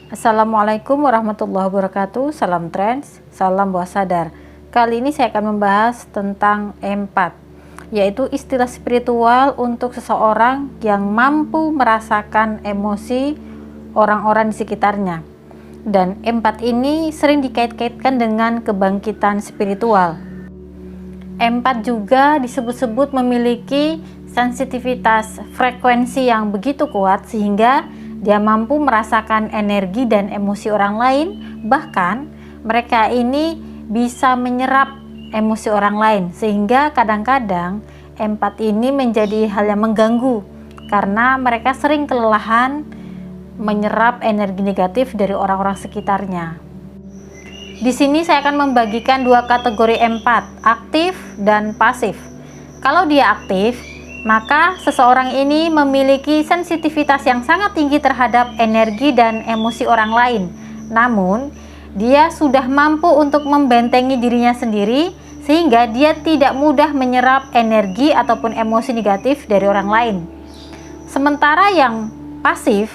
Assalamualaikum warahmatullahi wabarakatuh. Salam trends, salam bawah sadar. Kali ini saya akan membahas tentang empat, yaitu istilah spiritual untuk seseorang yang mampu merasakan emosi orang-orang di sekitarnya. Dan empat ini sering dikait-kaitkan dengan kebangkitan spiritual. Empat juga disebut-sebut memiliki sensitivitas frekuensi yang begitu kuat sehingga dia mampu merasakan energi dan emosi orang lain. Bahkan mereka ini bisa menyerap emosi orang lain, sehingga kadang-kadang empat ini menjadi hal yang mengganggu karena mereka sering kelelahan menyerap energi negatif dari orang-orang sekitarnya. Di sini saya akan membagikan dua kategori empat, aktif dan pasif. Kalau dia aktif, maka seseorang ini memiliki sensitivitas yang sangat tinggi terhadap energi dan emosi orang lain. Namun, dia sudah mampu untuk membentengi dirinya sendiri sehingga dia tidak mudah menyerap energi ataupun emosi negatif dari orang lain. Sementara yang pasif,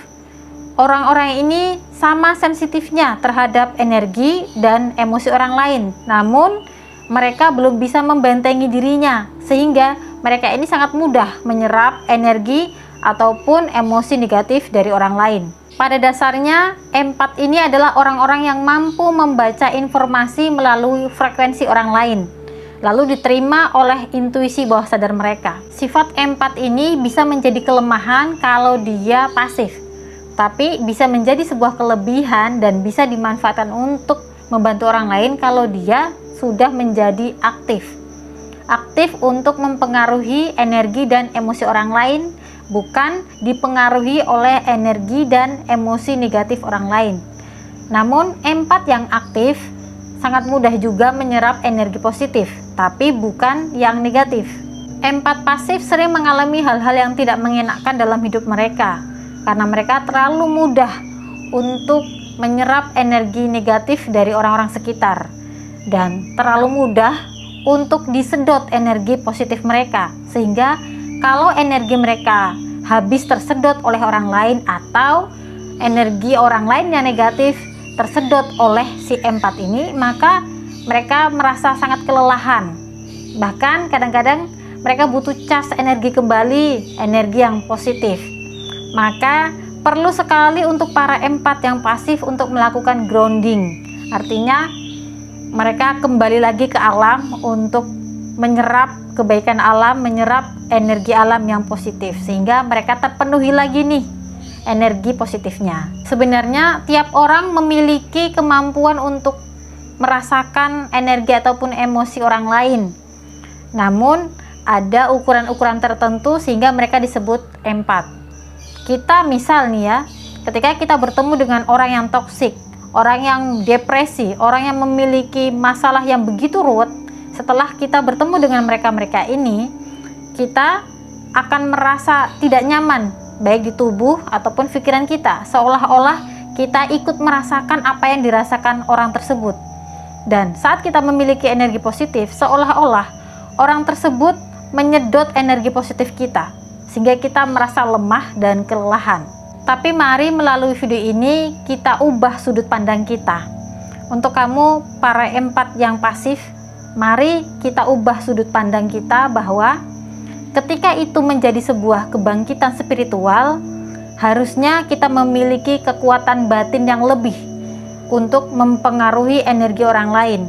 orang-orang ini sama sensitifnya terhadap energi dan emosi orang lain. Namun, mereka belum bisa membentengi dirinya sehingga mereka ini sangat mudah menyerap energi ataupun emosi negatif dari orang lain. Pada dasarnya, empat ini adalah orang-orang yang mampu membaca informasi melalui frekuensi orang lain, lalu diterima oleh intuisi bawah sadar mereka. Sifat empat ini bisa menjadi kelemahan kalau dia pasif, tapi bisa menjadi sebuah kelebihan dan bisa dimanfaatkan untuk membantu orang lain kalau dia sudah menjadi aktif. Aktif untuk mempengaruhi energi dan emosi orang lain, bukan dipengaruhi oleh energi dan emosi negatif orang lain. Namun empat yang aktif sangat mudah juga menyerap energi positif, tapi bukan yang negatif. Empat pasif sering mengalami hal-hal yang tidak mengenakan dalam hidup mereka, karena mereka terlalu mudah untuk menyerap energi negatif dari orang-orang sekitar dan terlalu mudah untuk disedot energi positif mereka, sehingga kalau energi mereka habis tersedot oleh orang lain atau energi orang lain yang negatif tersedot oleh si empat ini, maka mereka merasa sangat kelelahan. Bahkan kadang-kadang mereka butuh cas energi kembali, energi yang positif. Maka perlu sekali untuk para empat yang pasif untuk melakukan grounding. Artinya mereka kembali lagi ke alam untuk menyerap kebaikan alam, menyerap energi alam yang positif, sehingga mereka terpenuhi lagi nih energi positifnya. Sebenarnya tiap orang memiliki kemampuan untuk merasakan energi ataupun emosi orang lain. Namun ada ukuran-ukuran tertentu sehingga mereka disebut empat. Kita misal nih ya, ketika kita bertemu dengan orang yang toksik, orang yang depresi, orang yang memiliki masalah yang begitu ruwet, setelah kita bertemu dengan mereka ini, kita akan merasa tidak nyaman, baik di tubuh ataupun pikiran kita, seolah-olah kita ikut merasakan apa yang dirasakan orang tersebut. Dan saat kita memiliki energi positif, seolah-olah orang tersebut menyedot energi positif kita, sehingga kita merasa lemah dan kelelahan. Tapi mari melalui video ini kita ubah sudut pandang kita. Untuk kamu para empat yang pasif, mari kita ubah sudut pandang kita bahwa ketika itu menjadi sebuah kebangkitan spiritual, harusnya kita memiliki kekuatan batin yang lebih untuk mempengaruhi energi orang lain.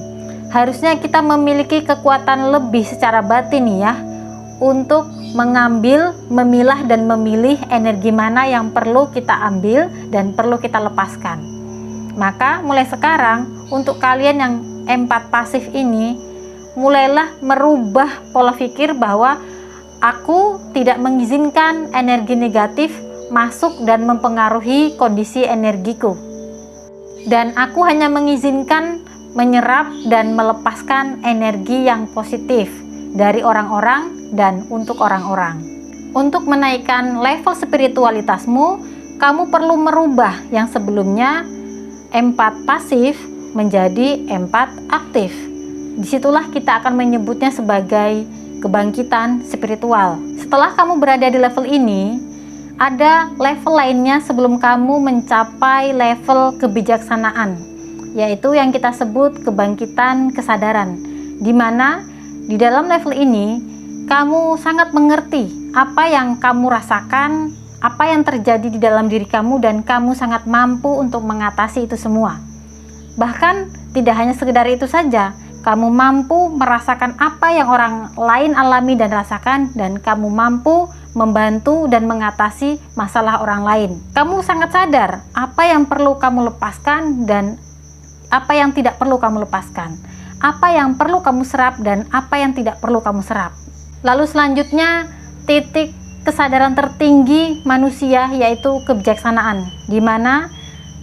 Harusnya kita memiliki kekuatan lebih secara batin ya, untuk mengambil, memilah dan memilih energi mana yang perlu kita ambil dan perlu kita lepaskan. Maka mulai sekarang untuk kalian yang empat pasif ini, mulailah merubah pola pikir bahwa aku tidak mengizinkan energi negatif masuk dan mempengaruhi kondisi energiku, dan aku hanya mengizinkan menyerap dan melepaskan energi yang positif dari orang-orang dan untuk orang-orang. Untuk menaikkan level spiritualitasmu, kamu perlu merubah yang sebelumnya empat pasif menjadi empat aktif. Disitulah kita akan menyebutnya sebagai kebangkitan spiritual. Setelah kamu berada di level ini, ada level lainnya sebelum kamu mencapai level kebijaksanaan, yaitu yang kita sebut kebangkitan kesadaran, di mana di dalam level ini kamu sangat mengerti apa yang kamu rasakan, apa yang terjadi di dalam diri kamu, dan kamu sangat mampu untuk mengatasi itu semua. Bahkan tidak hanya sekedar itu saja, kamu mampu merasakan apa yang orang lain alami dan rasakan, dan kamu mampu membantu dan mengatasi masalah orang lain. Kamu sangat sadar apa yang perlu kamu lepaskan dan apa yang tidak perlu kamu lepaskan, apa yang perlu kamu serap dan apa yang tidak perlu kamu serap. Lalu selanjutnya, titik kesadaran tertinggi manusia yaitu kebijaksanaan, di mana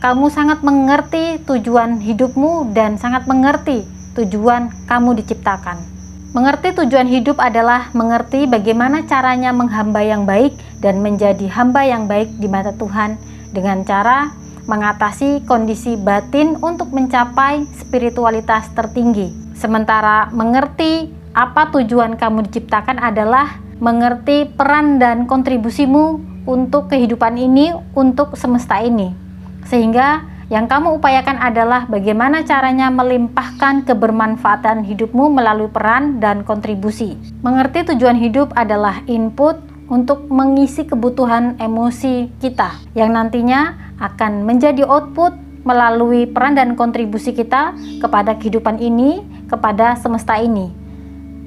kamu sangat mengerti tujuan hidupmu dan sangat mengerti tujuan kamu diciptakan. Mengerti tujuan hidup adalah mengerti bagaimana caranya menghamba yang baik dan menjadi hamba yang baik di mata Tuhan dengan cara mengatasi kondisi batin untuk mencapai spiritualitas tertinggi. Sementara mengerti apa tujuan kamu diciptakan adalah mengerti peran dan kontribusimu untuk kehidupan ini, untuk semesta ini. Sehingga yang kamu upayakan adalah bagaimana caranya melimpahkan kebermanfaatan hidupmu melalui peran dan kontribusi. Mengerti tujuan hidup adalah input untuk mengisi kebutuhan emosi kita, yang nantinya akan menjadi output melalui peran dan kontribusi kita kepada kehidupan ini, kepada semesta ini.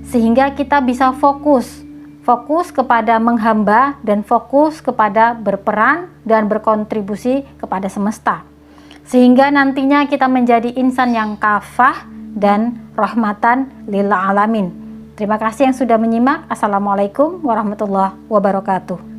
Sehingga kita bisa fokus kepada menghamba dan fokus kepada berperan dan berkontribusi kepada semesta. Sehingga nantinya kita menjadi insan yang kafah dan rahmatan lil alamin. Terima kasih yang sudah menyimak. Assalamualaikum warahmatullahi wabarakatuh.